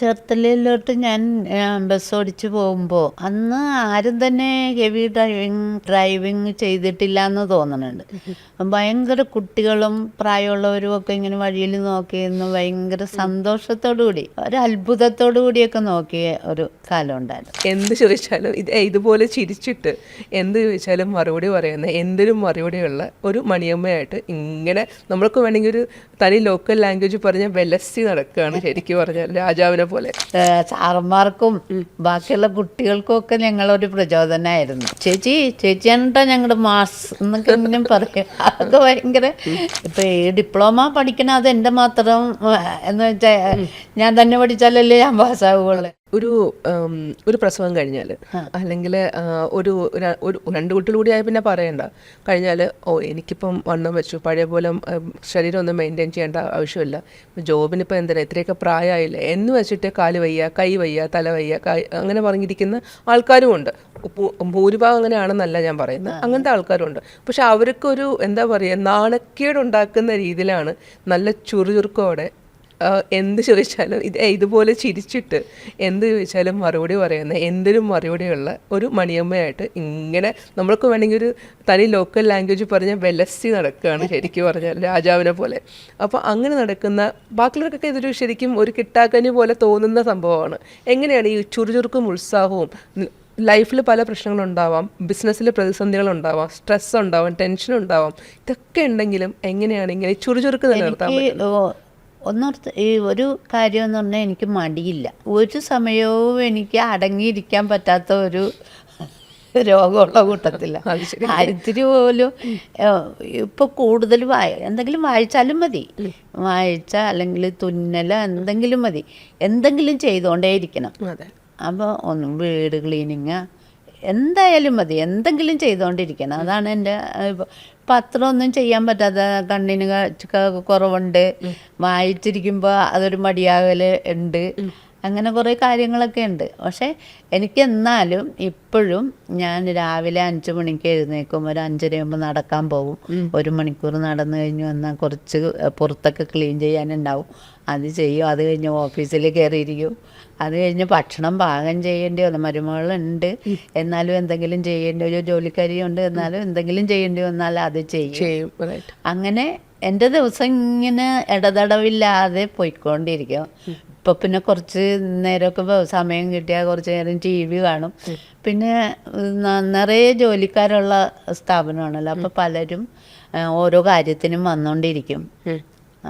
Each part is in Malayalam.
ചേർത്തലയിലോട്ട് ഞാൻ ബസ് ഓടിച്ച് പോകുമ്പോൾ അന്ന് ആരും തന്നെ ഹെവി ഡ്രൈവിങ് ചെയ്തിട്ടില്ല എന്ന് തോന്നുന്നുണ്ട്. ഭയങ്കര കുട്ടികളും പ്രായമുള്ളവരും ഒക്കെ ഇങ്ങനെ വഴിയിൽ നോക്കിയിരുന്നു, ഭയങ്കര സന്തോഷത്തോടു കൂടി ഒരു അത്ഭുതത്തോടു കൂടിയൊക്കെ നോക്കിയ ഒരു കാലം ഉണ്ടായിരുന്നു. എന്ത് ചോദിച്ചാലും ഇതുപോലെ ചിരിച്ചിട്ട് എന്ത് ചോദിച്ചാലും മറുപടി പറയുന്ന എന്തിനും മറുപടിയുള്ള ഒരു മണിയമ്മയായിട്ട് ഇങ്ങനെ നമ്മൾക്ക് വേണമെങ്കിൽ ഒരു തനി ലോക്കൽ ലാംഗ്വേജ് പറഞ്ഞാൽ വെലസി നടക്കുകയാണ് ശരിക്കും പറഞ്ഞാൽ രാജാവിനെ പോലെ. സാറന്മാർക്കും ബാക്കിയുള്ള കുട്ടികൾക്കും ഒക്കെ ഞങ്ങളൊരു പ്രചോദനമായിരുന്നു. ചേച്ചിയാണ്ട്ടോ ഞങ്ങളുടെ മാസ് എന്നൊക്കെ ഇങ്ങനെ പറയും. അതൊക്കെ ഭയങ്കര ഇപ്പൊ ഈ ഡിപ്ലോമ പഠിക്കണ അത് എൻ്റെ മാത്രം എന്ന് വെച്ചാൽ ഞാൻ തന്നെ പഠിച്ചാലല്ലേ ഞാൻ പാസ്സാവുള്ളൂ. ഒരു പ്രസവം കഴിഞ്ഞാൽ അല്ലെങ്കിൽ ഒരു രണ്ട് കുട്ടികൾ കൂടി ആയ പിന്നെ പറയണ്ട കഴിഞ്ഞാൽ എനിക്കിപ്പം വണ്ണം വെച്ചു, പഴയ പോലെ ശരീരം ഒന്നും മെയിൻറ്റെയിൻ ചെയ്യേണ്ട ആവശ്യമില്ല, ജോബിനിപ്പോൾ എന്തിനാ ഇത്രയൊക്കെ പ്രായമായില്ല എന്ന് വെച്ചിട്ട് കാല് വയ്യ, കൈ വയ്യ, തല വയ്യ, അങ്ങനെ പറഞ്ഞിരിക്കുന്ന ആൾക്കാരും ഉണ്ട്. ഭൂരിഭാഗം അങ്ങനെയാണെന്നല്ല ഞാൻ പറയുന്നത്, അങ്ങനത്തെ ആൾക്കാരുണ്ട്. പക്ഷെ അവർക്കൊരു എന്താ പറയുക, നാണക്കേടുണ്ടാക്കുന്ന രീതിയിലാണ് നല്ല ചുറുചുറുക്കോടെ എന്ത് ചോദിച്ചാലും ഇതുപോലെ ചിരിച്ചിട്ട് എന്ത് ചോദിച്ചാലും മറുപടി പറയുന്ന എന്തിനും മറുപടിയുള്ള ഒരു മണിയമ്മയായിട്ട് ഇങ്ങനെ നമ്മൾക്ക് വേണമെങ്കിൽ ഒരു തനി ലോക്കൽ ലാംഗ്വേജ് പറഞ്ഞാൽ വെലസി നടക്കുകയാണ് ശരിക്കും പറഞ്ഞാൽ രാജാവിനെ പോലെ. അപ്പോൾ അങ്ങനെ നടക്കുന്ന ബാക്കിയുള്ളവർക്കൊക്കെ ഇതൊരു ശരിക്കും ഒരു കിട്ടാക്കനി പോലെ തോന്നുന്ന സംഭവമാണ്. എങ്ങനെയാണ് ഈ ചുറുചുറുക്കും ഉത്സാഹവും? ലൈഫിൽ പല പ്രശ്നങ്ങളുണ്ടാവാം, ബിസിനസ്സിൽ പ്രതിസന്ധികളുണ്ടാവാം, സ്ട്രെസ് ഉണ്ടാവാം, ടെൻഷൻ ഉണ്ടാവാം, ഇതൊക്കെ ഉണ്ടെങ്കിലും എങ്ങനെയാണ് ഇങ്ങനെ ചുറുചുറുക്ക് നിലനിർത്താൻ പറ്റുന്നത്? ഒന്നോർത്ത് ഈ ഒരു കാര്യം എന്ന് പറഞ്ഞാൽ എനിക്ക് മടിയില്ല. ഒരു സമയവും എനിക്ക് അടങ്ങിയിരിക്കാൻ പറ്റാത്ത ഒരു രോഗമുള്ള കൂട്ടത്തില്ല. ഇത്തിരി പോലും ഇപ്പോൾ കൂടുതൽ എന്തെങ്കിലും വായിച്ചാലും മതി, വായിച്ച അല്ലെങ്കിൽ തുന്നല എന്തെങ്കിലും മതി, എന്തെങ്കിലും ചെയ്തുകൊണ്ടേ ഇരിക്കണം. അപ്പോൾ ഒന്നും വീട് ക്ലീനിങ് എന്തായാലും മതി, എന്തെങ്കിലും ചെയ്തുകൊണ്ടിരിക്കണം. അതാണ് എൻ്റെ. പത്രമൊന്നും ചെയ്യാൻ പറ്റാത്ത, കണ്ണിന് കുറവുണ്ട്, വായിച്ചിരിക്കുമ്പോൾ അതൊരു മടിയാകൽ ഉണ്ട്, അങ്ങനെ കുറേ കാര്യങ്ങളൊക്കെ ഉണ്ട്. പക്ഷേ എനിക്ക് എന്നാലും ഇപ്പോഴും ഞാൻ രാവിലെ 5 മണിക്ക് എഴുന്നേക്കും, ഒരു 5:30 നടക്കാൻ പോകും, 1 മണിക്കൂർ നടന്നു കഴിഞ്ഞ് വന്നാൽ കുറച്ച് പുറത്തൊക്കെ ക്ലീൻ ചെയ്യാനുണ്ടാവും, അത് ചെയ്യും. അത് കഴിഞ്ഞ് ഓഫീസിൽ കയറിയിരിക്കും. അത് കഴിഞ്ഞ് ഭക്ഷണം പാകം ചെയ്യേണ്ടി വന്നു, മരുമകളുണ്ട് എന്നാലും എന്തെങ്കിലും ചെയ്യേണ്ടി, ഒരു ജോലിക്കാരിയുണ്ട് എന്നാലും എന്തെങ്കിലും ചെയ്യേണ്ടി വന്നാൽ അത് ചെയ്യും. അങ്ങനെ എൻ്റെ ദിവസം ഇങ്ങനെ ഇടതടവില്ലാതെ പോയിക്കൊണ്ടിരിക്കും. ഇപ്പം പിന്നെ കുറച്ച് നേരമൊക്കെ സമയം കിട്ടിയാൽ കുറച്ച് നേരം TV കാണും. പിന്നെ നിറയെ ജോലിക്കാരുള്ള സ്ഥാപനമാണല്ലോ, അപ്പോൾ പലരും ഓരോ കാര്യത്തിനും വന്നുകൊണ്ടിരിക്കും.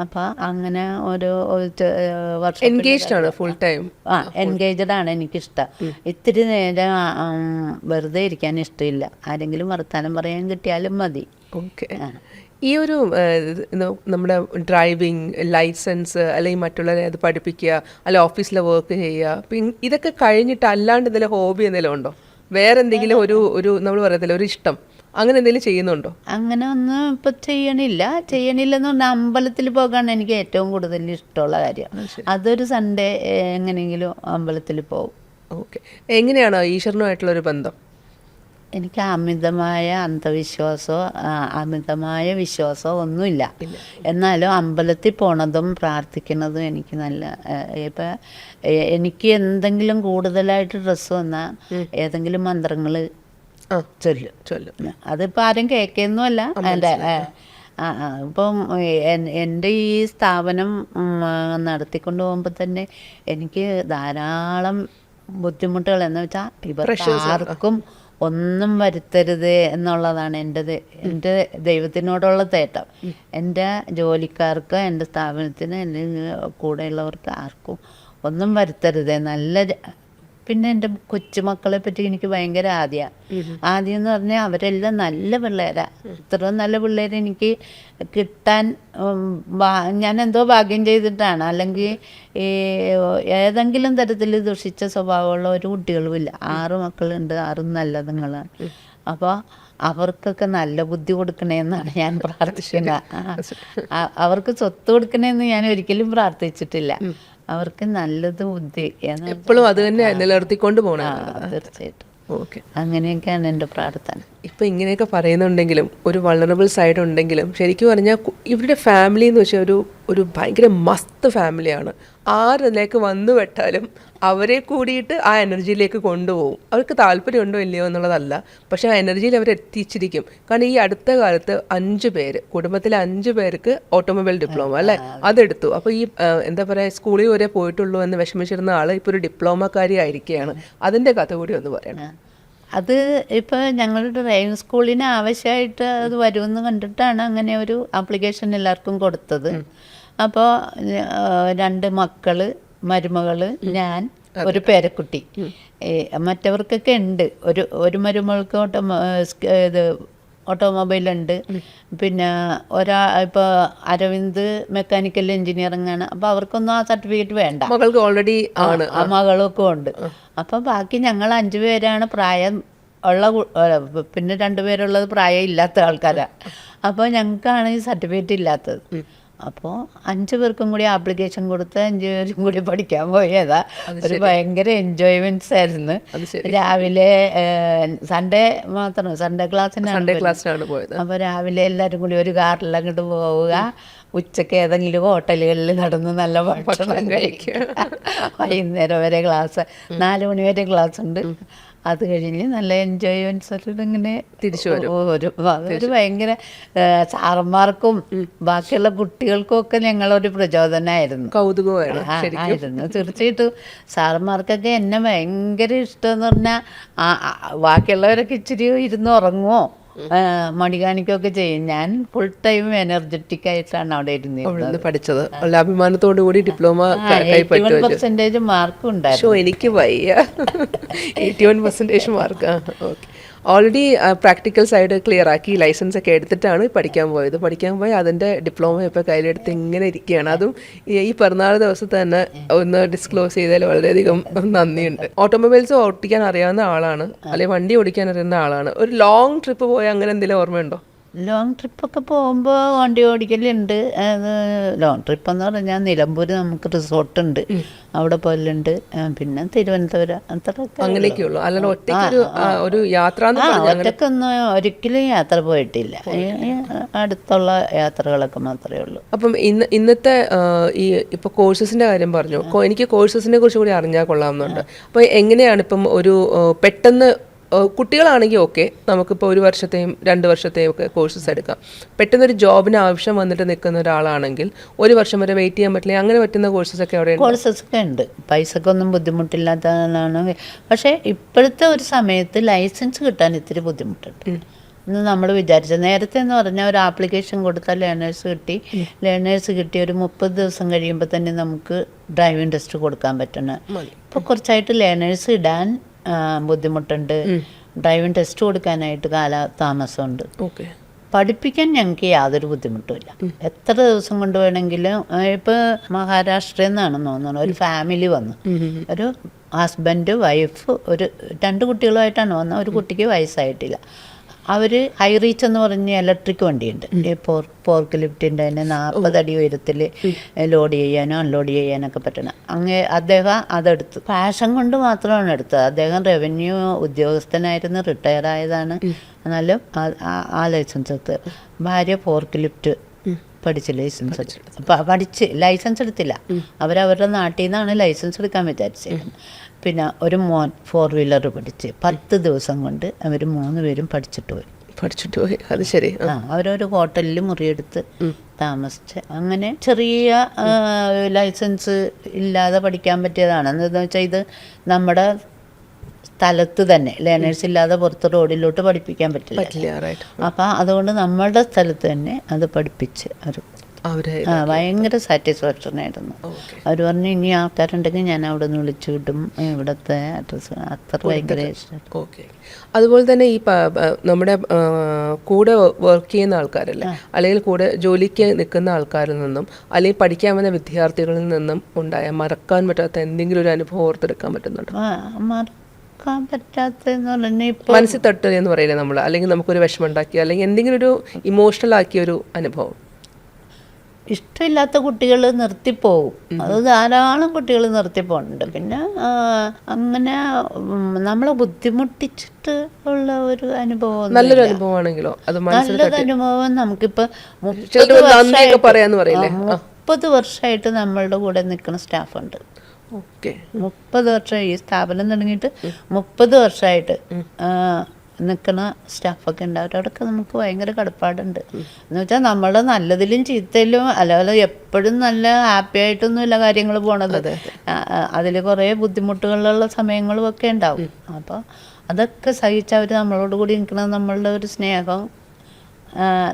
അപ്പം അങ്ങനെ ഓരോ വർഷം എൻഗേജ്ഡ് ആണ്, ഫുൾ ടൈം എൻഗേജ്ഡ് ആണ്. എനിക്കിഷ്ടം. ഇത്തിരി നേരം വെറുതെ ഇരിക്കാൻ ഇഷ്ടമില്ല, ആരെങ്കിലും വർത്താനം പറയാൻ കിട്ടിയാലും മതി. ഓക്കെ. ഈ ഒരു നമ്മുടെ ഡ്രൈവിംഗ് ലൈസൻസ് അല്ലെങ്കിൽ മറ്റുള്ളവരെ അത് പഠിപ്പിക്കുക, അല്ലെ ഓഫീസിലെ വർക്ക് ചെയ്യുക, പിന്നെ ഇതൊക്കെ കഴിഞ്ഞിട്ട് അല്ലാണ്ട് എന്തെങ്കിലും ഹോബി എന്തെങ്കിലും ഉണ്ടോ? വേറെ എന്തെങ്കിലും ഒരു നമ്മൾ പറയത്തില്ല ഒരു ഇഷ്ടം, അങ്ങനെ എന്തെങ്കിലും ചെയ്യുന്നുണ്ടോ? അങ്ങനെ ഒന്നും ഇപ്പം ചെയ്യണില്ലെന്ന് പറഞ്ഞാൽ അമ്പലത്തിൽ പോകാൻ എനിക്ക് ഏറ്റവും കൂടുതൽ ഇഷ്ടമുള്ള കാര്യം. അതൊരു സൺഡേ എങ്ങനെയെങ്കിലും അമ്പലത്തിൽ പോകും. ഓക്കെ. എങ്ങനെയാണോ ഈശ്വരനുമായിട്ടുള്ളൊരു ബന്ധം? എനിക്ക് അമിതമായ അന്ധവിശ്വാസമോ അമിതമായ വിശ്വാസമോ ഒന്നുമില്ല. എന്നാലും അമ്പലത്തിൽ പോണതും പ്രാർത്ഥിക്കുന്നതും എനിക്ക് നല്ല. ഇപ്പം എനിക്ക് എന്തെങ്കിലും കൂടുതലായിട്ട് ഡ്രസ്സ് വന്നാൽ ഏതെങ്കിലും മന്ത്രങ്ങൾ ചൊല്ലും. അതിപ്പോൾ ആരും കേൾക്കുന്നല്ല. എൻ്റെ ഇപ്പം എൻ്റെ ഈ സ്ഥാപനം നടത്തിക്കൊണ്ട് പോകുമ്പോൾ തന്നെ എനിക്ക് ധാരാളം ബുദ്ധിമുട്ടുകൾ. എന്ന് വെച്ചാൽ ഇവർക്ക് ആർക്കും ഒന്നും വരുത്തരുത് എന്നുള്ളതാണ് എൻ്റെ ദൈവത്തിനോടുള്ള തേട്ടം. എൻ്റെ ജോലിക്കാർക്ക്, എൻ്റെ സ്ഥാപനത്തിന്, എൻ്റെ കൂടെയുള്ളവർക്ക് ആർക്കും ഒന്നും വരുത്തരുത്. പിന്നെ എൻ്റെ കൊച്ചുമക്കളെ പറ്റി എനിക്ക് ഭയങ്കര ആദ്യം എന്ന് പറഞ്ഞാൽ അവരെല്ലാം നല്ല പിള്ളേരാണ്. ഇത്രയും നല്ല പിള്ളേരെ എനിക്ക് കിട്ടാൻ ഞാൻ എന്തോ ഭാഗ്യം ചെയ്തിട്ടാണ്. അല്ലെങ്കിൽ ഈ ഏതെങ്കിലും തരത്തിൽ ദുഷിച്ച സ്വഭാവമുള്ള ഒരു കുട്ടികളുമില്ല. 6 മക്കളുണ്ട്, 6 നല്ലതുങ്ങളാണ്. അപ്പോൾ അവർക്കൊക്കെ നല്ല ബുദ്ധി കൊടുക്കണേന്നാണ് ഞാൻ പ്രാർത്ഥിക്കുന്നത്. അവർക്ക് സ്വത്ത് കൊടുക്കണേന്ന് ഞാൻ ഒരിക്കലും പ്രാർത്ഥിച്ചിട്ടില്ല. അവർക്ക് നല്ലത് ബുദ്ധി എപ്പോഴും അത് തന്നെ നിലനിർത്തിക്കൊണ്ട് പോകണം. തീർച്ചയായിട്ടും. അങ്ങനെയൊക്കെയാണ് എൻ്റെ പ്രാർത്ഥന. ഇപ്പം ഇങ്ങനെയൊക്കെ പറയുന്നുണ്ടെങ്കിലും ഒരു വൾണറബിൾ സൈഡ് ഉണ്ടെങ്കിലും ശരിക്കും പറഞ്ഞാൽ ഇവരുടെ ഫാമിലി എന്ന് വെച്ചാൽ ഒരു ഭയങ്കര മസ്ത് ഫാമിലിയാണ്. ആരിലേക്ക് വന്നു വെട്ടാലും അവരെ കൂടിയിട്ട് ആ എനർജിയിലേക്ക് കൊണ്ടുപോകും. അവർക്ക് താല്പര്യമുണ്ടോ ഇല്ലയോ എന്നുള്ളതല്ല, പക്ഷേ ആ എനർജിയിൽ അവർ എത്തിച്ചിരിക്കും. കാരണം ഈ അടുത്ത കാലത്ത് 5 പേര്, കുടുംബത്തിലെ 5 പേർക്ക് ഓട്ടോമൊബൈൽ ഡിപ്ലോമ അല്ലേ അതെടുത്തു. അപ്പോൾ ഈ എന്താ പറയുക, സ്കൂളിൽ വരെ പോയിട്ടുള്ളൂ എന്ന് വിഷമിച്ചിരുന്ന ആൾ ഇപ്പോൾ ഒരു ഡിപ്ലോമക്കാരി ആയിരിക്കുകയാണ്. അതിൻ്റെ കഥ കൂടി ഒന്ന് പറയണം. അത് ഇപ്പോൾ ഞങ്ങളുടെ ഡ്രൈവിംഗ് സ്കൂളിന് ആവശ്യമായിട്ട് അത് വരുമെന്ന് കണ്ടിട്ടാണ് അങ്ങനെ ഒരു ആപ്ലിക്കേഷൻ എല്ലാവർക്കും കൊടുത്തത്. അപ്പോൾ 2 മക്കള്, മരുമകള്, ഞാൻ, ഒരു പേരക്കുട്ടി. മറ്റവർക്കൊക്കെ ഉണ്ട്. ഒരു മരുമകൾക്ക് ഓട്ടോമൊബൈലുണ്ട്. പിന്നെ ഇപ്പോൾ അരവിന്ദ് മെക്കാനിക്കൽ എഞ്ചിനീയറിംഗ് ആണ്. അപ്പോൾ അവർക്കൊന്നും ആ സർട്ടിഫിക്കറ്റ് വേണ്ട. മകൾക്ക് ഓൾറെഡി ആണ്, ആ മകളൊക്കെ ഉണ്ട്. അപ്പം ബാക്കി ഞങ്ങൾ 5 പേരാണ് പ്രായം ഉള്ള, പിന്നെ 2 പേരുള്ളത് പ്രായം ഇല്ലാത്ത ആൾക്കാരാണ്. അപ്പോൾ ഞങ്ങൾക്കാണ് ഈ സർട്ടിഫിക്കറ്റ് ഇല്ലാത്തത്. അപ്പോൾ 5 പേർക്കും കൂടി ആപ്ലിക്കേഷൻ കൊടുത്ത് 5 പേരും കൂടി പഠിക്കാൻ പോയതാ. ഒരു ഭയങ്കര എൻജോയ്മെന്റ്സ് ആയിരുന്നു. രാവിലെ സൺഡേ മാത്രം, സൺഡേ ക്ലാസ്സിനാണ് പോയത്. അപ്പോൾ രാവിലെ എല്ലാവരും കൂടി ഒരു കാറിൽ അങ്ങോട്ട് പോവുക, ഉച്ചയ്ക്ക് ഏതെങ്കിലും ഹോട്ടലുകളിൽ നടന്ന് നല്ല ഭക്ഷണം കഴിക്കുക, വൈകുന്നേരം വരെ ക്ലാസ്, 4 മണി വരെ ക്ലാസ് ഉണ്ട്. അത് കഴിഞ്ഞ് നല്ല എൻജോയ്മെന്റ്സ് ഇങ്ങനെ തിരിച്ചു വരും. ഒരു ഭയങ്കര സാറന്മാർക്കും ബാക്കിയുള്ള കുട്ടികൾക്കും ഒക്കെ ഞങ്ങളൊരു പ്രചോദനമായിരുന്നു, കൗതുകമായിരുന്നു. തീർച്ചയായിട്ടും സാറന്മാർക്കൊക്കെ എന്നെ ഭയങ്കര ഇഷ്ടമെന്ന് പറഞ്ഞാൽ ബാക്കിയുള്ളവരൊക്കെ ഇച്ചിരി ഇരുന്ന് ഉറങ്ങുമോ മണി കാണിക്കുകയൊക്കെ ചെയ്യും. ഞാൻ ഫുൾ ടൈം എനർജറ്റിക് ആയിട്ടാണ് അവിടെ ഇരുന്നത് പഠിച്ചത്. അഭിമാനത്തോടു കൂടി ഡിപ്ലോമ 81% മാർക്കും ഉണ്ടായിരുന്നു. എനിക്ക് വയ്യ 81% mark. Okay, already practical side clear ആക്കി ലൈസൻസ് ഒക്കെ എടുത്തിട്ടാണ് പഠിക്കാൻ പോയി അതിൻ്റെ ഡിപ്ലോമ ഇപ്പോൾ കയ്യിലെടുത്ത് ഇങ്ങനെ ഇരിക്കുകയാണ്. അതും ഈ പിറന്നാൾ ദിവസത്തെ തന്നെ ഒന്ന് ഡിസ്ക്ലോസ് ചെയ്തതിൽ വളരെയധികം നന്ദിയുണ്ട്. ഓട്ടോമൊബൈൽസ് ഓടിക്കാൻ അറിയാവുന്ന ആളാണ്, അല്ലെങ്കിൽ വണ്ടി ഓടിക്കാൻ അറിയുന്ന ആളാണ്. ഒരു ലോങ് ട്രിപ്പ് പോയാൽ അങ്ങനെ എന്തെങ്കിലും ഓർമ്മയുണ്ടോ? ലോങ് ട്രിപ്പൊക്കെ പോകുമ്പോൾ വണ്ടി ഓടിക്കലുണ്ട്. അത് ലോങ് ട്രിപ്പ് എന്ന് പറഞ്ഞാൽ നിലമ്പൂർ നമുക്ക് റിസോർട്ടുണ്ട്, അവിടെ പോലുണ്ട്. പിന്നെ തിരുവനന്തപുരം അത്രയൊക്കെ അങ്ങനെയൊക്കെയുള്ളൂ. അല്ലാതെ ഒരു യാത്ര ഒറ്റക്കൊന്നും ഒരിക്കലും യാത്ര പോയിട്ടില്ല. അടുത്തുള്ള യാത്രകളൊക്കെ മാത്രമേ ഉള്ളൂ. അപ്പം ഇന്നത്തെ ഈ ഇപ്പോൾ കോഴ്സസിൻ്റെ കാര്യം പറഞ്ഞു. എനിക്ക് കോഴ്സസിനെ കുറിച്ച് കൂടി അറിഞ്ഞാൽ കൊള്ളാമെന്നുണ്ട്. അപ്പോൾ എങ്ങനെയാണ് ഇപ്പം ഒരു പെട്ടെന്ന് കുട്ടികളാണെങ്കിൽ ഓക്കെ, നമുക്കിപ്പോൾ 1 വർഷത്തെയും 2 വർഷത്തെയും ഒക്കെ കോഴ്സസ് എടുക്കാം. പെട്ടെന്നൊരു ജോബിന് ആവശ്യം വന്നിട്ട് നിൽക്കുന്ന ഒരാളാണെങ്കിൽ 1 വർഷം വരെ വെയിറ്റ് ചെയ്യാൻ പറ്റില്ല, അങ്ങനെ പറ്റുന്ന കോഴ്സസ് ഒക്കെ അവിടെ കോഴ്സസൊക്കെ ഉണ്ട്. പൈസക്കൊന്നും ബുദ്ധിമുട്ടില്ലാത്തതാണ്. പക്ഷേ ഇപ്പോഴത്തെ ഒരു സമയത്ത് ലൈസൻസ് കിട്ടാൻ ഇത്തിരി ബുദ്ധിമുട്ടുണ്ട് എന്ന് നമ്മൾ വിചാരിച്ചത്. നേരത്തെ എന്ന് പറഞ്ഞാൽ ഒരു ആപ്ലിക്കേഷൻ കൊടുത്താൽ ലേണേഴ്സ് കിട്ടി ഒരു 30 ദിവസം കഴിയുമ്പോൾ തന്നെ നമുക്ക് ഡ്രൈവിംഗ് ടെസ്റ്റ് കൊടുക്കാൻ പറ്റണം. ഇപ്പോൾ കുറച്ചായിട്ട് ലേണേഴ്സ് ഇടാൻ ബുദ്ധിമുട്ടുണ്ട്, ഡ്രൈവിംഗ് ടെസ്റ്റ് കൊടുക്കാനായിട്ട് താമസമുണ്ട്. പഠിപ്പിക്കാൻ ഞങ്ങൾക്ക് യാതൊരു ബുദ്ധിമുട്ടുമില്ല. എത്ര ദിവസം കൊണ്ട് വേണമെങ്കിലും. ഇപ്പോൾ മഹാരാഷ്ട്രയിൽ നിന്നാണെന്ന് തോന്നുന്നു ഒരു ഫാമിലി വന്നു, ഒരു ഹസ്ബൻഡ്, വൈഫ്, 2 കുട്ടികളുമായിട്ടാണ് വന്നത്. ഒരു കുട്ടിക്ക് വയസ്സായിട്ടില്ല. അവർ ഹൈ റീച്ച് എന്ന് പറഞ്ഞ ഇലക്ട്രിക് വണ്ടിയുണ്ട്, പോർക്ക് ലിഫ്റ്റിൻ്റെ തന്നെ 40 അടി ഉയരത്തിൽ ലോഡ് ചെയ്യാനോ അൺലോഡ് ചെയ്യാനൊക്കെ പറ്റണം. അദ്ദേഹം അതെടുത്തു. പാഷൻ കൊണ്ട് മാത്രമാണ് എടുത്തത്. അദ്ദേഹം റവന്യൂ ഉദ്യോഗസ്ഥനായിരുന്നു, റിട്ടയർ ആയതാണ്. എന്നാലും ആ ലൈസൻസ് എടുത്ത്. ഭാര്യ പോർക്ക് ലിഫ്റ്റ് പഠിച്ച് ലൈസൻസ് എടുത്തില്ല. അവരവരുടെ നാട്ടിൽ നിന്നാണ് ലൈസൻസ് എടുക്കാൻ വിചാരിച്ചത്. പിന്നെ ഒരു മോൻ 4 വീലർ പഠിച്ച് 10 ദിവസം കൊണ്ട് അവർ 3 പേരും പഠിച്ചിട്ട് പോയി. അത് ശരി. അവരൊരു ഹോട്ടലിൽ മുറിയെടുത്ത് താമസിച്ച് അങ്ങനെ ചെറിയ ലൈസൻസ് ഇല്ലാതെ പഠിക്കാൻ പറ്റിയതാണ്. എന്താണെന്ന് വെച്ചാൽ ഇത് നമ്മുടെ സ്ഥലത്ത് തന്നെ ലേണേഴ്സ് ഇല്ലാതെ പുറത്ത് റോഡിലോട്ട് പഠിപ്പിക്കാൻ പറ്റില്ല. അപ്പം അതുകൊണ്ട് നമ്മളുടെ സ്ഥലത്ത് തന്നെ അത് പഠിപ്പിച്ച് ഭയങ്കര സാറ്റിസ്ഫാക്ഷൻ ആയിരുന്നു. അവർ പറഞ്ഞു ഇനി ആൾക്കാരുണ്ടെങ്കിൽ ഞാൻ അവിടെ നിന്ന് വിളിച്ചു വിടും, ഇവിടുത്തെ അഡ്രസ്സ് അത്ര ഭയങ്കര ഇഷ്ടം. അതുപോലെ തന്നെ ഈ നമ്മുടെ കൂടെ വർക്ക് ചെയ്യുന്ന ആൾക്കാരല്ലേ, അല്ലെങ്കിൽ കൂടെ ജോലിക്ക് നിൽക്കുന്ന ആൾക്കാരിൽ നിന്നും അല്ലെങ്കിൽ പഠിക്കാൻ വന്ന വിദ്യാർത്ഥികളിൽ നിന്നും ഉണ്ടായ മറക്കാൻ പറ്റാത്ത എന്തെങ്കിലും ഒരു അനുഭവം ഓർത്തെടുക്കാൻ പറ്റുന്നുണ്ടോ? മറക്കാൻ പറ്റാത്തെന്ന് പറഞ്ഞാൽ മനസ്സിൽ തട്ടുക എന്ന് പറയില്ലേ നമ്മൾ, അല്ലെങ്കിൽ നമുക്കൊരു വിഷമം ഉണ്ടാക്കിയ അല്ലെങ്കിൽ എന്തെങ്കിലും ഒരു ഇമോഷണൽ ആക്കിയ ഒരു അനുഭവം? ഇഷ്ടമില്ലാത്ത കുട്ടികൾ നിർത്തിപ്പോവും. അത് ധാരാളം കുട്ടികൾ നിർത്തിപ്പോകുന്നുണ്ട്. പിന്നെ അങ്ങനെ നമ്മളെ ബുദ്ധിമുട്ടിച്ചിട്ട് ഉള്ള ഒരു അനുഭവം, നല്ലൊരു അനുഭവമാണെങ്കിലോ അത് നല്ലൊരു അനുഭവം നമുക്കിപ്പോൾ 30 വർഷമായിട്ട് നമ്മളുടെ കൂടെ നിൽക്കുന്ന സ്റ്റാഫുണ്ട്. 30 വർഷം ഈ സ്ഥാപനം തുടങ്ങിയിട്ട് 30 വർഷമായിട്ട് നിൽക്കുന്ന സ്റ്റാഫൊക്കെ ഉണ്ട്. അവരോടൊക്കെ നമുക്ക് ഭയങ്കര കടപ്പാടുണ്ട്. എന്ന് വെച്ചാൽ നമ്മൾ നല്ലതിലും ചീത്തയിലും അല്ലാതെ എപ്പോഴും നല്ല ഹാപ്പി ആയിട്ടൊന്നുമില്ല കാര്യങ്ങൾ പോണത്. അതിൽ കുറേ ബുദ്ധിമുട്ടുകളുള്ള സമയങ്ങളും ഒക്കെ ഉണ്ടാവും. അപ്പോൾ അതൊക്കെ സഹിച്ച് അവർ നമ്മളോട് കൂടി നിൽക്കുന്നത് നമ്മളുടെ ഒരു സ്നേഹം,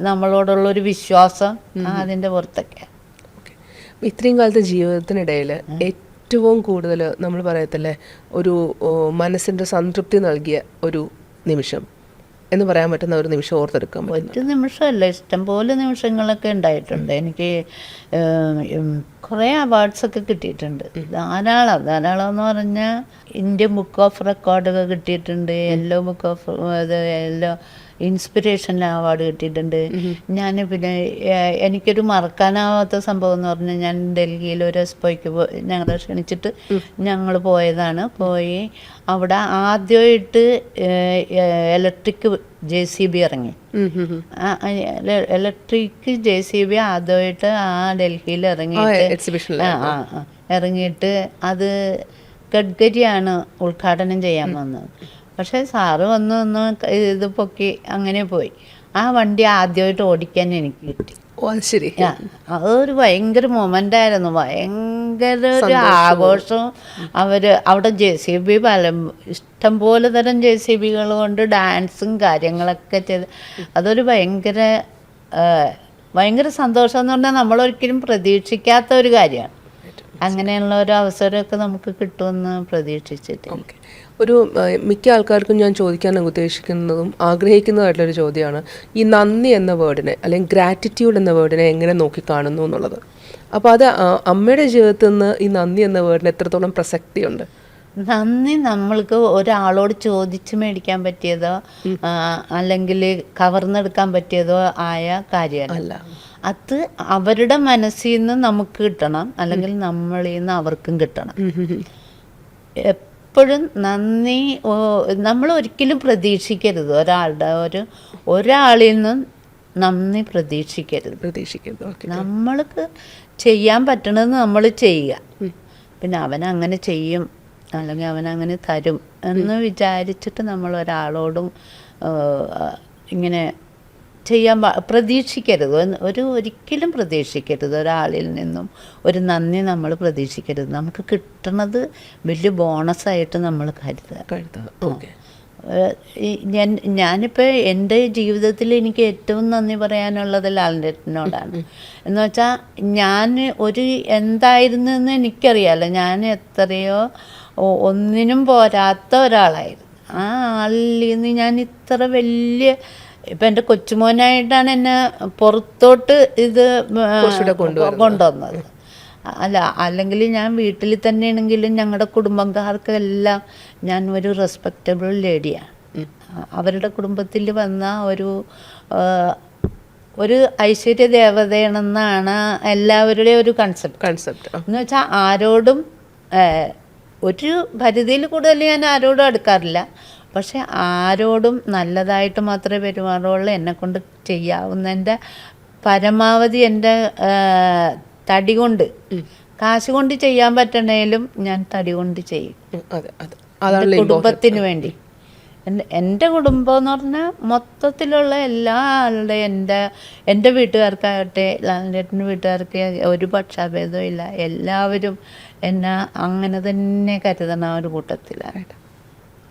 നമ്മളോടുള്ള ഒരു വിശ്വാസം, അതിൻ്റെ പുറത്തൊക്കെ. ഇത്രയും കാലത്തെ ജീവിതത്തിനിടയിൽ ഏറ്റവും കൂടുതൽ നമ്മൾ പറയത്തില്ലേ ഒരു മനസ്സിൻ്റെ സംതൃപ്തി നൽകിയ ഒരു നിമിഷം എന്ന് പറയാൻ പറ്റുന്ന ഒരു നിമിഷം ഓർത്തെടുക്കാൻ പറ്റും? ഒരു നിമിഷമല്ല, ഇഷ്ടംപോലെ നിമിഷങ്ങളൊക്കെ ഉണ്ടായിട്ടുണ്ട്. എനിക്ക് കുറേ അവാർഡ്സൊക്കെ കിട്ടിയിട്ടുണ്ട്. ധാരാളം എന്ന് പറഞ്ഞാൽ ഇന്ത്യൻ ബുക്ക് ഓഫ് റെക്കോർഡൊക്കെ കിട്ടിയിട്ടുണ്ട്. Yellow book of yellow inspiration award കിട്ടിയിട്ടുണ്ട്. ഞാൻ പിന്നെ എനിക്കൊരു മറക്കാനാവാത്ത സംഭവം എന്ന് പറഞ്ഞാൽ, ഞാൻ ഡൽഹിയിൽ ഒരു എക്സ്പോയ്ക്ക് ഞങ്ങളെ ക്ഷണിച്ചിട്ട് ഞങ്ങൾ പോയതാണ്. പോയി അവിടെ ആദ്യമായിട്ട് ഇലക്ട്രിക് JCB ഇറങ്ങി. ഇലക്ട്രിക് JCB ആദ്യമായിട്ട് ഡൽഹിയിൽ ഇറങ്ങിയിട്ട് അത് ഗഡ്കരിയാണ് ഉദ്ഘാടനം ചെയ്യാൻ വന്നത്. പക്ഷേ സാറ് വന്ന് ഇത് പൊക്കി അങ്ങനെ പോയി. ആ വണ്ടി ആദ്യമായിട്ട് ഓടിക്കാൻ എനിക്ക് കിട്ടി. ശരി, അതൊരു ഭയങ്കര മൊമെൻ്റായിരുന്നു, ഭയങ്കര ഒരു ആഘോഷം. അവിടെ JCB ഇഷ്ടംപോലെ തരം JCBകൾ കൊണ്ട് ഡാൻസും കാര്യങ്ങളൊക്കെ ചെയ്ത് അതൊരു ഭയങ്കര സന്തോഷം എന്ന് പറഞ്ഞാൽ നമ്മളൊരിക്കലും പ്രതീക്ഷിക്കാത്ത ഒരു കാര്യമാണ്. അങ്ങനെയുള്ള ഒരു അവസരമൊക്കെ നമുക്ക് കിട്ടുമെന്ന് പ്രതീക്ഷിച്ചിട്ട്. ഒരു മിക്ക ആൾക്കാർക്കും ഞാൻ ചോദിക്കാൻ ഉദ്ദേശിക്കുന്നതും ആഗ്രഹിക്കുന്നതായിട്ടുള്ളൊരു ചോദ്യമാണ് ഈ നന്ദി എന്ന വേർഡിനെ അല്ലെങ്കിൽ ഗ്രാറ്റിറ്റ്യൂഡ് എന്ന വേർഡിനെ എങ്ങനെ നോക്കിക്കാണുന്നു എന്നുള്ളത്. അപ്പോൾ അത് അമ്മയുടെ ജീവിതത്തിൽ നിന്ന് ഈ നന്ദി എന്ന വേർഡിന് എത്രത്തോളം പ്രസക്തിയുണ്ട്? നന്ദി നമ്മൾക്ക് ഒരാളോട് ചോദിച്ച് മേടിക്കാൻ പറ്റിയതോ അല്ലെങ്കിൽ കവർന്നെടുക്കാൻ പറ്റിയതോ ആയ കാര്യമല്ല. അത് അവരുടെ മനസ്സിൽ നിന്ന് നമുക്ക് കിട്ടണം, അല്ലെങ്കിൽ നമ്മളിൽ നിന്ന് അവർക്കും കിട്ടണം. എപ്പോഴും നന്ദി നമ്മൾ ഒരിക്കലും പ്രതീക്ഷിക്കരുത്. ഒരാളിൽ നിന്നും നന്ദി പ്രതീക്ഷിക്കരുത്. നമ്മൾക്ക് ചെയ്യാൻ പറ്റണത് നമ്മൾ ചെയ്യുക. പിന്നെ അവനങ്ങനെ ചെയ്യും അല്ലെങ്കിൽ അവനങ്ങനെ തരും എന്ന് വിചാരിച്ചിട്ട് നമ്മൾ ഒരാളോടും ഇങ്ങനെ ചെയ്യാൻ പ്രതീക്ഷിക്കരുത്. ഒരിക്കലും പ്രതീക്ഷിക്കരുത്. ഒരാളിൽ നിന്നും ഒരു നന്ദി നമ്മൾ പ്രതീക്ഷിക്കരുത്. നമുക്ക് കിട്ടണത് വലിയ ബോണസായിട്ട് നമ്മൾ കരുതുക. ഞാനിപ്പോൾ എൻ്റെ ജീവിതത്തിൽ എനിക്ക് ഏറ്റവും നന്ദി പറയാനുള്ളത് ലാലേട്ടനോടാണ്. എന്ന് വെച്ചാൽ ഞാൻ എന്തായിരുന്നു എന്ന് എനിക്കറിയാമല്ലോ. ഞാൻ എത്രയോ ഒന്നിനും പോരാത്ത ഒരാളായിരുന്നു. ആ ആളിൽ നിന്ന് ഞാൻ ഇത്ര വലിയ ഇപ്പം എൻ്റെ കൊച്ചുമോനായിട്ടാണ് എന്നെ പുറത്തോട്ട് ഇത് കൊണ്ടുവന്നത്. അല്ലെങ്കിൽ ഞാൻ വീട്ടിൽ തന്നെയാണെങ്കിലും ഞങ്ങളുടെ കുടുംബക്കാർക്കെല്ലാം ഞാൻ ഒരു റെസ്പെക്റ്റബിൾ ലേഡിയാണ്. അവരുടെ കുടുംബത്തിൽ വന്ന ഒരു ഐശ്വര്യ ദേവതയാണെന്നാണ് എല്ലാവരുടെയും ഒരു കൺസെപ്റ്റ്. എന്ന് വെച്ചാൽ ആരോടും ഒരു പരിധിയിൽ കൂടുതൽ ഞാൻ ആരോടും അടുക്കാറില്ല. പക്ഷെ ആരോടും നല്ലതായിട്ട് മാത്രമേ പെരുമാറുള്ളൂ. എന്നെക്കൊണ്ട് ചെയ്യാവുന്നതിൻ്റെ പരമാവധി എൻ്റെ തടി കൊണ്ട്, കാശ് കൊണ്ട് ചെയ്യാൻ പറ്റണേലും ഞാൻ തടി കൊണ്ട് ചെയ്യും. കുടുംബത്തിന് വേണ്ടി. എൻ്റെ കുടുംബം എന്ന് പറഞ്ഞാൽ മൊത്തത്തിലുള്ള എല്ലാ ആളുടെയും എൻ്റെ വീട്ടുകാർക്കാകട്ടെ ലാലേട്ടൻ്റെ വീട്ടുകാർക്ക് ഒരു പക്ഷാഭേദവും ഇല്ല. എല്ലാവരും എന്നെ അങ്ങനെ തന്നെ കരുതണ ഒരു കൂട്ടത്തിലാണ്.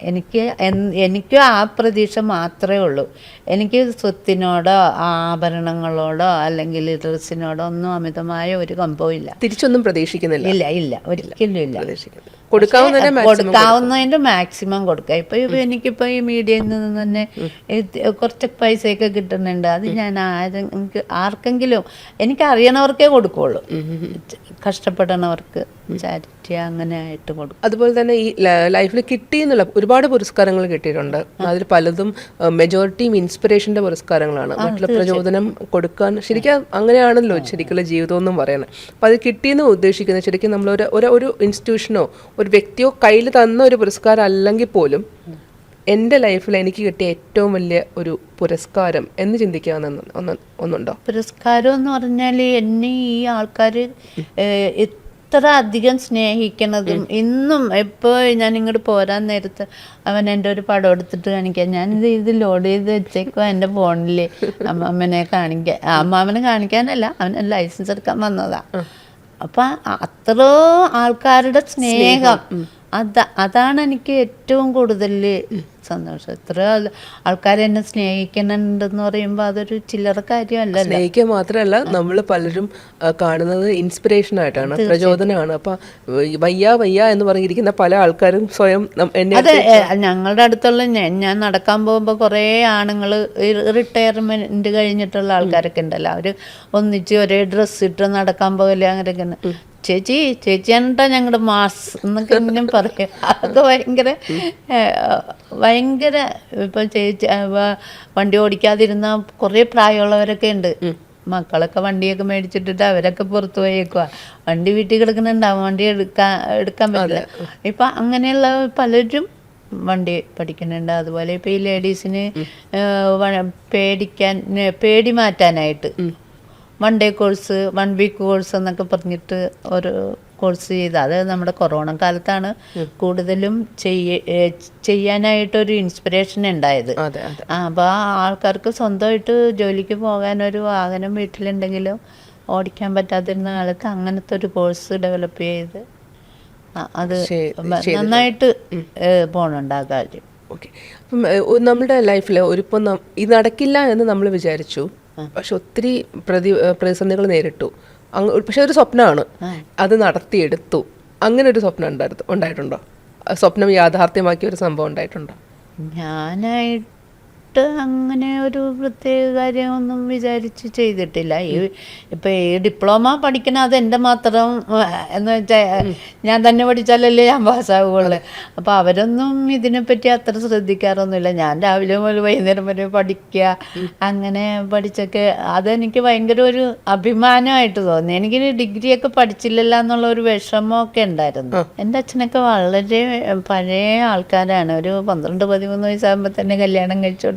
എനിക്കും ആ പ്രതീക്ഷ മാത്രമേ ഉള്ളൂ. എനിക്ക് സ്വത്തിനോടോ ആഭരണങ്ങളോടോ അല്ലെങ്കിൽ ഡ്രസ്സിനോടോ ഒന്നും അമിതമായ ഒരു കമ്പവും ഇല്ല. തിരിച്ചൊന്നും പ്രതീക്ഷിക്കുന്നില്ല. ഇല്ല ഒരിക്കലും ഇല്ല. കൊടുക്കാവുന്നതിന്റെ മാക്സിമം കൊടുക്കുക. എനിക്കിപ്പോൾ ഈ മീഡിയയിൽ നിന്ന് തന്നെ കുറച്ച് പൈസയൊക്കെ കിട്ടുന്നുണ്ട്. അത് ഞാൻ ആർക്കെങ്കിലും എനിക്കറിയണവർക്കേ കൊടുക്കുള്ളൂ. കഷ്ടപ്പെടണവർക്ക് ചാരിറ്റി പറ്റിയ അങ്ങനെ ആയിട്ട് കൊടുക്കും. അതുപോലെ തന്നെ ഈ ലൈഫിൽ കിട്ടിയെന്നുള്ള ഒരുപാട് പുരസ്കാരങ്ങൾ കിട്ടിയിട്ടുണ്ട്. അതിൽ പലതും മെജോറിറ്റിയും ഇൻസ്പിറേഷൻ്റെ പുരസ്കാരങ്ങളാണ്. മറ്റുള്ള പ്രചോദനം കൊടുക്കാൻ ശരിക്കും അങ്ങനെയാണല്ലോ ശരിക്കുള്ള ജീവിതം എന്നും പറയുന്നത്. അപ്പം അത് കിട്ടിയെന്ന് ഉദ്ദേശിക്കുന്നത് ശരിക്കും നമ്മൾ ഒരു ഇൻസ്റ്റിറ്റ്യൂഷനോ ഒരു വ്യക്തിയോ കയ്യിൽ തന്ന ഒരു പുരസ്കാരം അല്ലെങ്കിൽ പോലും എൻ്റെ ലൈഫിൽ എനിക്ക് കിട്ടിയ ഏറ്റവും വലിയ ഒരു പുരസ്കാരം എന്ന് ചിന്തിക്കാവുന്ന ഒന്നുണ്ടോ? പുരസ്കാരം എന്ന് പറഞ്ഞാൽ എന്നെ ഈ ആൾക്കാർ എത്ര അധികം സ്നേഹിക്കുന്നതും ഇന്നും ഇപ്പോൾ ഞാൻ ഇങ്ങോട്ട് പോരാൻ നേരത്ത് അവൻ എൻ്റെ ഒരു പടം എടുത്തിട്ട് കാണിക്കാൻ, ഞാനിത് ലോഡ് ചെയ്ത് വെച്ചേക്കോ എൻ്റെ ഫോണിൽ അമ്മമ്മനെ കാണിക്കാൻ, അമ്മാമ്മനെ കാണിക്കാനല്ല, അവൻ ലൈസൻസ് എടുക്കാൻ വന്നതാ. അപ്പം അത്രയോ ആൾക്കാരുടെ സ്നേഹം അതാണ് എനിക്ക് ഏറ്റവും കൂടുതൽ സന്തോഷം. എത്ര ആൾക്കാർ എന്നെ സ്നേഹിക്കുന്നുണ്ടെന്ന് പറയുമ്പോൾ അതൊരു ചില്ലറ കാര്യമല്ല. സ്നേഹിക്കുക മാത്രമല്ല, നമ്മൾ പലരും കാണുന്നത് ഇൻസ്പിറേഷനായിട്ടാണ്, പ്രചോദനമാണ്. അപ്പം വയ്യ വയ്യ എന്ന് പറഞ്ഞിരിക്കുന്ന പല ആൾക്കാരും സ്വയം അതെ. ഞങ്ങളുടെ അടുത്തുള്ള ഞാൻ നടക്കാൻ പോകുമ്പോൾ കുറേ ആണുങ്ങൾ റിട്ടയർമെൻറ്റ് കഴിഞ്ഞിട്ടുള്ള ആൾക്കാരൊക്കെ ഉണ്ടല്ലോ, അവർ ഒന്നിച്ച് ഒരേ ഡ്രസ്സ് ഇട്ട് നടക്കാൻ പോകല്ലേ, അങ്ങനെയൊക്കെ ചേച്ചി എന്താ ഞങ്ങളുടെ മാസ് എന്നൊക്കെ ഇങ്ങനെ പറയും. അതൊക്കെ ഭയങ്കര ഇപ്പം ചേച്ചി വണ്ടി ഓടിക്കാതിരുന്ന കുറേ പ്രായമുള്ളവരൊക്കെ ഉണ്ട്. മക്കളൊക്കെ വണ്ടിയൊക്കെ മേടിച്ചിട്ടിട്ട് അവരൊക്കെ പുറത്തു പോയേക്കുക, വണ്ടി വീട്ടിൽ കിടക്കുന്നുണ്ടാവും, വണ്ടി എടുക്കാൻ പറ്റില്ല. ഇപ്പം അങ്ങനെയുള്ള പലരും വണ്ടി പഠിക്കുന്നുണ്ട്. അതുപോലെ ഇപ്പം ഈ ലേഡീസിന് പേടി മാറ്റാനായിട്ട് 1 day കോഴ്സ്, 1 week കോഴ്സ് എന്നൊക്കെ പറഞ്ഞിട്ട് ഒരു കോഴ്സ് ചെയ്ത്, അത് നമ്മുടെ കൊറോണ കാലത്താണ് കൂടുതലും ചെയ്യാനായിട്ടൊരു ഇൻസ്പിറേഷൻ ഉണ്ടായത്. അപ്പോൾ ആ ആൾക്കാർക്ക് സ്വന്തമായിട്ട് ജോലിക്ക് പോകാനൊരു വാഹനം വീട്ടിലുണ്ടെങ്കിലും ഓടിക്കാൻ പറ്റാതിരുന്ന കാലത്ത് അങ്ങനത്തെ ഒരു കോഴ്സ് ഡെവലപ്പ് ചെയ്ത് അത് നന്നായിട്ട് പോകണുണ്ട് ആ കാര്യം. ഓക്കെ. അപ്പം നമ്മുടെ ലൈഫിൽ ഒരിപ്പം ഇത് നടക്കില്ല എന്ന് നമ്മൾ വിചാരിച്ചു, പക്ഷെ ഒത്തിരി പ്രതിസന്ധികൾ നേരിട്ടു. പക്ഷെ ഒരു സ്വപ്നമാണ്, അത് നടത്തിയെടുത്തു. അങ്ങനെ ഒരു സ്വപ്നം ഉണ്ടായിട്ടുണ്ടോ? സ്വപ്നം യാഥാർത്ഥ്യമാക്കിയ ഒരു സംഭവം ഉണ്ടായിട്ടുണ്ടോ? ഞാനായിട്ട് അങ്ങനെ ഒരു പ്രത്യേക കാര്യമൊന്നും വിചാരിച്ച് ചെയ്തിട്ടില്ല. ഇപ്പം ഈ ഡിപ്ലോമ പഠിക്കണ അത് എൻ്റെ മാത്രം എന്ന് വെച്ചാൽ ഞാൻ തന്നെ പഠിച്ചാലല്ലേ ഞാൻ പാസ്സാവുകയുള്ളു. അപ്പോൾ അവരൊന്നും ഇതിനെപ്പറ്റി അത്ര ശ്രദ്ധിക്കാറൊന്നുമില്ല. ഞാൻ രാവിലെ മുതൽ വൈകുന്നേരം വരെ പഠിക്കുക, അങ്ങനെ പഠിച്ചൊക്കെ അതെനിക്ക് ഭയങ്കര ഒരു അഭിമാനമായിട്ട് തോന്നി. എനിക്ക് ഡിഗ്രിയൊക്കെ പഠിച്ചില്ലല്ലോ എന്നുള്ള ഒരു വിഷമമൊക്കെ ഉണ്ടായിരുന്നു. എൻ്റെ അച്ഛനൊക്കെ വളരെ പഴയ ആൾക്കാരാണ്. ഒരു 12-13 വയസ്സാകുമ്പോൾ തന്നെ കല്യാണം കഴിച്ചു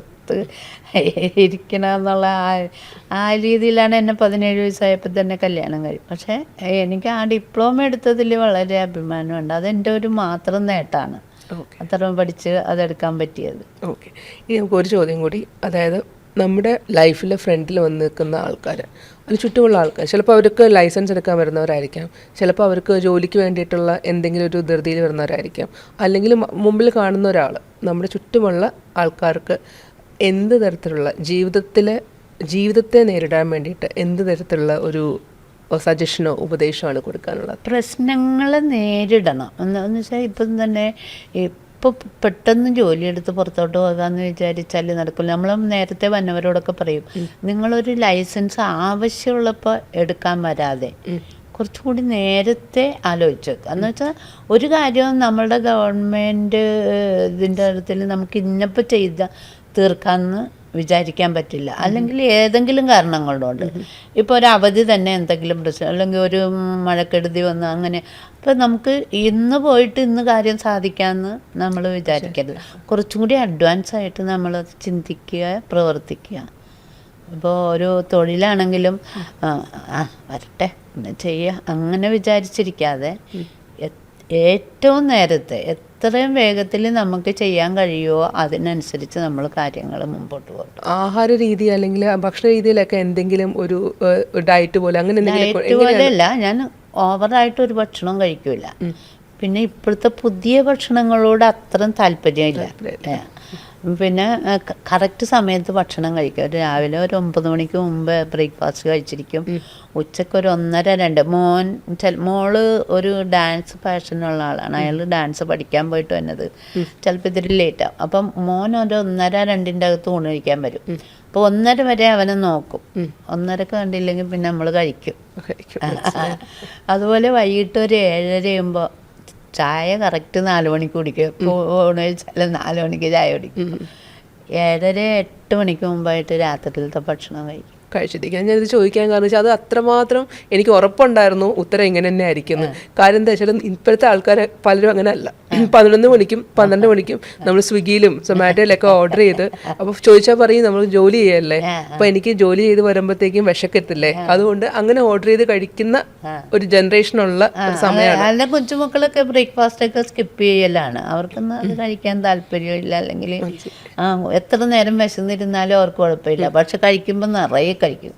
ഇരിക്കണം എന്നുള്ള ആ രീതിയിലാണ് എന്നെ 17 വയസ്സായപ്പോൾ തന്നെ കല്യാണം കഴിയും. പക്ഷേ എനിക്ക് ആ ഡിപ്ലോമ എടുത്തതിൽ വളരെ അഭിമാനമുണ്ട്. അതെൻ്റെ ഒരു മാത്രം നേട്ടമാണ്, അത്രയും പഠിച്ച് അതെടുക്കാൻ പറ്റിയത്. ഓക്കെ. ഇനി നമുക്ക് ഒരു ചോദ്യം കൂടി, അതായത് നമ്മുടെ ലൈഫിലെ ഫ്രണ്ടിൽ വന്ന് നിൽക്കുന്ന ആൾക്കാർ, അതിന് ചുറ്റുമുള്ള ആൾക്കാർ, ചിലപ്പോൾ അവർക്ക് ലൈസൻസ് എടുക്കാൻ വരുന്നവരായിരിക്കാം, ചിലപ്പോൾ അവർക്ക് ജോലിക്ക് വേണ്ടിയിട്ടുള്ള എന്തെങ്കിലും ഒരു ധൃതിയിൽ വരുന്നവരായിരിക്കാം, അല്ലെങ്കിൽ മുമ്പിൽ കാണുന്ന ഒരാൾ, നമ്മുടെ ചുറ്റുമുള്ള ആൾക്കാർക്ക് എന്ത് തരത്തിലുള്ള ജീവിതത്തെ നേരിടാൻ വേണ്ടിയിട്ട് എന്ത് തരത്തിലുള്ള ഒരു സജഷനോ ഉപദേശമാണ് കൊടുക്കാനുള്ളത്? പ്രശ്നങ്ങളെ നേരിടണം എന്ന് വെച്ചാൽ ഇപ്പം തന്നെ ഇപ്പോൾ പെട്ടെന്ന് ജോലിയെടുത്ത് പുറത്തോട്ട് പോകാമെന്ന് വിചാരിച്ചാൽ നടക്കില്ല. നമ്മൾ നേരത്തെ വന്നവരോടൊക്കെ പറയും, നിങ്ങളൊരു ലൈസൻസ് ആവശ്യമുള്ളപ്പോൾ എടുക്കാൻ വരാതെ കുറച്ചുകൂടി നേരത്തെ ആലോചിച്ചു. എന്ന് വെച്ചാൽ ഒരു കാര്യവും നമ്മളുടെ ഗവൺമെൻറ് ഇതിൻ്റെ തരത്തിൽ നമുക്ക് ഇന്നപ്പോൾ ചെയ്ത തീർക്കാമെന്ന് വിചാരിക്കാൻ പറ്റില്ല. അല്ലെങ്കിൽ ഏതെങ്കിലും കാരണങ്ങളുണ്ട്. ഇപ്പോൾ ഒരു അവധി തന്നെ എന്തെങ്കിലും പ്രശ്നം, അല്ലെങ്കിൽ ഒരു മഴക്കെടുതി വന്നു, അങ്ങനെ. അപ്പോൾ നമുക്ക് ഇന്ന് പോയിട്ട് ഇന്ന് കാര്യം സാധിക്കാമെന്ന് നമ്മൾ വിചാരിക്കരുത്. കുറച്ചും കൂടി അഡ്വാൻസ് ആയിട്ട് നമ്മൾ ചിന്തിക്കുക, പ്രവർത്തിക്കുക. ഇപ്പോൾ ഒരു തൊഴിലാണെങ്കിലും വരട്ടെ ചെയ്യുക അങ്ങനെ വിചാരിച്ചിരിക്കാതെ ഏറ്റവും നേരത്തെ എത്രയും വേഗത്തിൽ നമുക്ക് ചെയ്യാൻ കഴിയുമോ അതിനനുസരിച്ച് നമ്മൾ കാര്യങ്ങൾ മുമ്പോട്ട് പോകും. ആഹാര രീതി അല്ലെങ്കിൽ ഭക്ഷണ രീതിയിലൊക്കെ എന്തെങ്കിലും ഒരു ഡയറ്റ് പോലെ അങ്ങനെ ഡയറ്റ് പോലെയല്ല, ഞാൻ ഓവറായിട്ട് ഒരു ഭക്ഷണം കഴിക്കില്ല. പിന്നെ ഇപ്പോഴത്തെ പുതിയ ഭക്ഷണങ്ങളോട് അത്രയും താല്പര്യമില്ല. പിന്നെ കറക്റ്റ് സമയത്ത് ഭക്ഷണം കഴിക്കുക. രാവിലെ ഒരു 9 മണിക്ക് മുമ്പ് ബ്രേക്ക്ഫാസ്റ്റ് കഴിച്ചിരിക്കും. ഉച്ചയ്ക്ക് ഒരു 1:30 മോള് ഒരു ഡാൻസ് പാഷനുള്ള ആളാണ്. അയാൾ ഡാൻസ് പഠിക്കാൻ പോയിട്ട് വന്നത് ചിലപ്പോൾ ഇതിരി ലേറ്റാവും. അപ്പം മോൻ ഒരു 1:30-2 അകത്ത് ഊണ് കഴിക്കാൻ വരും. അപ്പോൾ 1:30 വരെ അവനെ നോക്കും. 1:30 കണ്ടില്ലെങ്കിൽ പിന്നെ നമ്മൾ കഴിക്കും. അതുപോലെ വൈകിട്ട് ഒരു 7:30 ആകുമ്പോൾ ചായ കറക്റ്റ് 4 മണിക്ക് കുടിക്കും. ഊണ് കഴിച്ചാൽ 4 മണിക്ക് ചായ കുടിക്കും. 7:30 8 മണിക്ക് മുമ്പായിട്ട് രാത്രിയിലത്തെ ഭക്ഷണം കഴിക്കും. കഴിച്ചിരിക്കാൻ ഞാനിത് ചോദിക്കാൻ കാരണം വെച്ചാൽ അത് അത്രമാത്രം എനിക്ക് ഉറപ്പുണ്ടായിരുന്നു ഉത്തരം ഇങ്ങനെ തന്നെ ആയിരിക്കുന്നു. കാര്യം എന്താ വെച്ചാൽ ഇപ്പോഴത്തെ ആൾക്കാർ പലരും അങ്ങനെ അല്ല. 11 മണിക്കും 12 മണിക്കും നമ്മൾ സ്വിഗ്ഗിയിലും സൊമാറ്റോയിലൊക്കെ ഓർഡർ ചെയ്ത് അപ്പോൾ ചോദിച്ചാൽ പറയും നമ്മൾ ജോലി ചെയ്യല്ലേ, അപ്പോൾ എനിക്ക് ജോലി ചെയ്ത് വരുമ്പോഴത്തേക്കും വിശക്കത്തില്ലേ, അതുകൊണ്ട് അങ്ങനെ ഓർഡർ ചെയ്ത് കഴിക്കുന്ന ഒരു ജനറേഷനുള്ള ഒരു സമയമാണ്. അതിൻ്റെ കൊച്ചുമക്കളൊക്കെ ബ്രേക്ക്ഫാസ്റ്റ് ഒക്കെ സ്കിപ്പ് ചെയ്യലാണ്. അവർക്കൊന്നും അത് കഴിക്കാൻ താല്പര്യമില്ല. അല്ലെങ്കിൽ എത്ര നേരം വിശന്നിരുന്നാലും അവർക്ക് കുഴപ്പമില്ല, പക്ഷെ കഴിക്കുമ്പോൾ നിറയെ കഴിക്കും.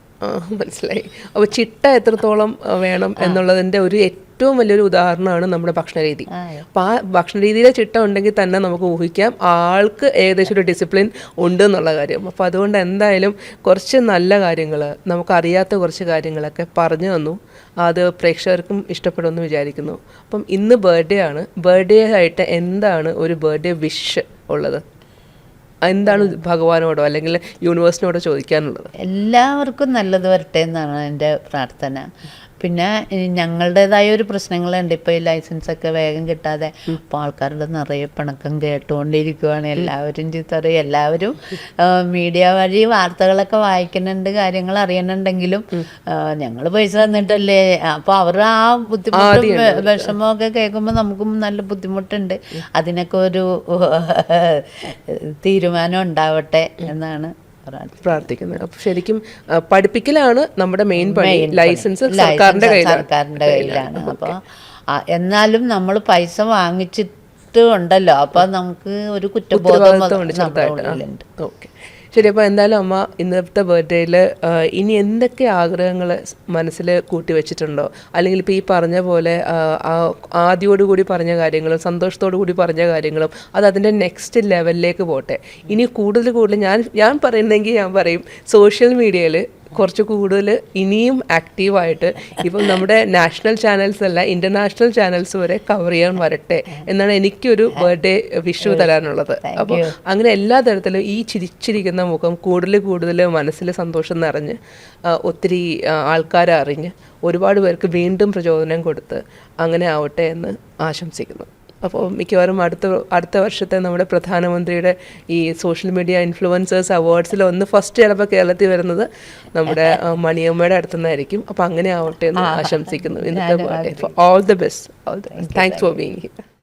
മനസ്സിലായി. അപ്പോൾ ചിട്ട എത്രത്തോളം വേണം എന്നുള്ളതിൻ്റെ ഒരു ഏറ്റവും വലിയൊരു ഉദാഹരണമാണ് നമ്മുടെ ഭക്ഷണരീതി. അപ്പോൾ ആ ഭക്ഷണരീതിയിലെ ചിട്ട ഉണ്ടെങ്കിൽ തന്നെ നമുക്ക് ഊഹിക്കാം ആൾക്ക് ഏകദേശം ഒരു ഡിസിപ്ലിൻ ഉണ്ട് എന്നുള്ള കാര്യം. അപ്പോൾ അതുകൊണ്ട് എന്തായാലും കുറച്ച് നല്ല കാര്യങ്ങൾ, നമുക്കറിയാത്ത കുറച്ച് കാര്യങ്ങളൊക്കെ പറഞ്ഞു തന്നു. അത് പ്രേക്ഷകർക്കും ഇഷ്ടപ്പെടുമെന്ന് വിചാരിക്കുന്നു. അപ്പം ഇന്ന് ബർത്ത്ഡേ ആണ്. ബർത്ത്ഡേ ആയിട്ട് എന്താണ് ഒരു ബർത്ത്ഡേ വിഷ് ഉള്ളത്? എന്താണ് ഭഗവാനോടോ അല്ലെങ്കിൽ യൂണിവേഴ്സിനോടോ ചോദിക്കാനുള്ളത്? എല്ലാവർക്കും നല്ലത് വരട്ടെ എന്നാണ് എൻ്റെ പ്രാർത്ഥന. പിന്നെ ഞങ്ങളുടേതായ ഒരു പ്രശ്നങ്ങളുണ്ട്. ഇപ്പോൾ ഈ ലൈസൻസൊക്കെ വേഗം കിട്ടാതെ ഇപ്പോൾ ആൾക്കാരുടെ നിറയെ പിണക്കം കേട്ടുകൊണ്ടിരിക്കുവാണ്. എല്ലാവരും ചീത്തറിയും. എല്ലാവരും മീഡിയ വഴി വാർത്തകളൊക്കെ വായിക്കുന്നുണ്ട്, കാര്യങ്ങൾ അറിയുന്നുണ്ടെങ്കിലും ഞങ്ങൾ പൈസ തന്നിട്ടല്ലേ. അപ്പോൾ അവരുടെ ആ ബുദ്ധിമുട്ടും വിഷമമൊക്കെ കേൾക്കുമ്പോൾ നമുക്കും നല്ല ബുദ്ധിമുട്ടുണ്ട്. അതിനൊക്കെ ഒരു തീരുമാനം ഉണ്ടാവട്ടെ എന്നാണ് പ്രാർത്ഥിക്കുന്നത്. അപ്പോൾ ശരിക്കും പഠിപ്പിക്കലാണ് നമ്മുടെ മെയിൻ പണി. ലൈസൻസ് സർക്കാരിൻ്റെ കയ്യിലാണ്. അപ്പോൾ എന്നാലും നമ്മൾ പൈസ വാങ്ങിച്ചിട്ട് ഉണ്ടല്ലോ, അപ്പോൾ നമുക്ക് ഒരു കുറ്റബോധം ചെറുതായിട്ട്. ഓക്കെ, ശരി. അപ്പോൾ എന്തായാലും അമ്മ ഇന്നത്തെ ബർത്ത്ഡേയിൽ ഇനി എന്തൊക്കെ ആഗ്രഹങ്ങൾ മനസ്സിൽ കൂട്ടി വെച്ചിട്ടുണ്ടോ? അല്ലെങ്കിൽ ഇപ്പോൾ ഈ പറഞ്ഞ പോലെ ആദ്യോടുകൂടി പറഞ്ഞ കാര്യങ്ങളും സന്തോഷത്തോടു കൂടി പറഞ്ഞ കാര്യങ്ങളും അത് അതിൻ്റെ നെക്സ്റ്റ് ലെവലിലേക്ക് പോട്ടെ. ഇനി കൂടുതൽ ഞാൻ പറയുന്നെങ്കിൽ ഞാൻ പറയും സോഷ്യൽ മീഡിയയിൽ കുറച്ച് കൂടുതൽ ഇനിയും ആക്റ്റീവായിട്ട് ഇപ്പം നമ്മുടെ നാഷണൽ ചാനൽസ് അല്ല ഇൻ്റർനാഷണൽ ചാനൽസ് വരെ കവർ ചെയ്യാൻ വരട്ടെ എന്നാണ് എനിക്കൊരു ബർത്ത്ഡേ വിഷു തരാനുള്ളത്. അപ്പോൾ അങ്ങനെ എല്ലാ തരത്തിലും ഈ ചിരിച്ചിരിക്കുന്ന മുഖം കൂടുതൽ മനസ്സിൽ സന്തോഷം നിറഞ്ഞ് ഒത്തിരി ആൾക്കാരെ അറിഞ്ഞ് ഒരുപാട് പേർക്ക് വീണ്ടും പ്രചോദനം കൊടുത്ത് അങ്ങനെ ആവട്ടെ എന്ന് ആശംസിക്കുന്നു. അപ്പോൾ മിക്കവാറും അടുത്ത വർഷത്തെ നമ്മുടെ പ്രധാനമന്ത്രിയുടെ ഈ സോഷ്യൽ മീഡിയ ഇൻഫ്ലുവൻസേഴ്സ് അവാർഡ്സിൽ ഫസ്റ്റ് ചിലപ്പോൾ കേരളത്തിൽ വരുന്നത് നമ്മുടെ മണിയമ്മയുടെ അടുത്തുനിന്നായിരിക്കും. അപ്പോൾ അങ്ങനെ ആവട്ടെ എന്ന് ആശംസിക്കുന്നു. ഇന്നത്തെ all the best. Thanks for being here.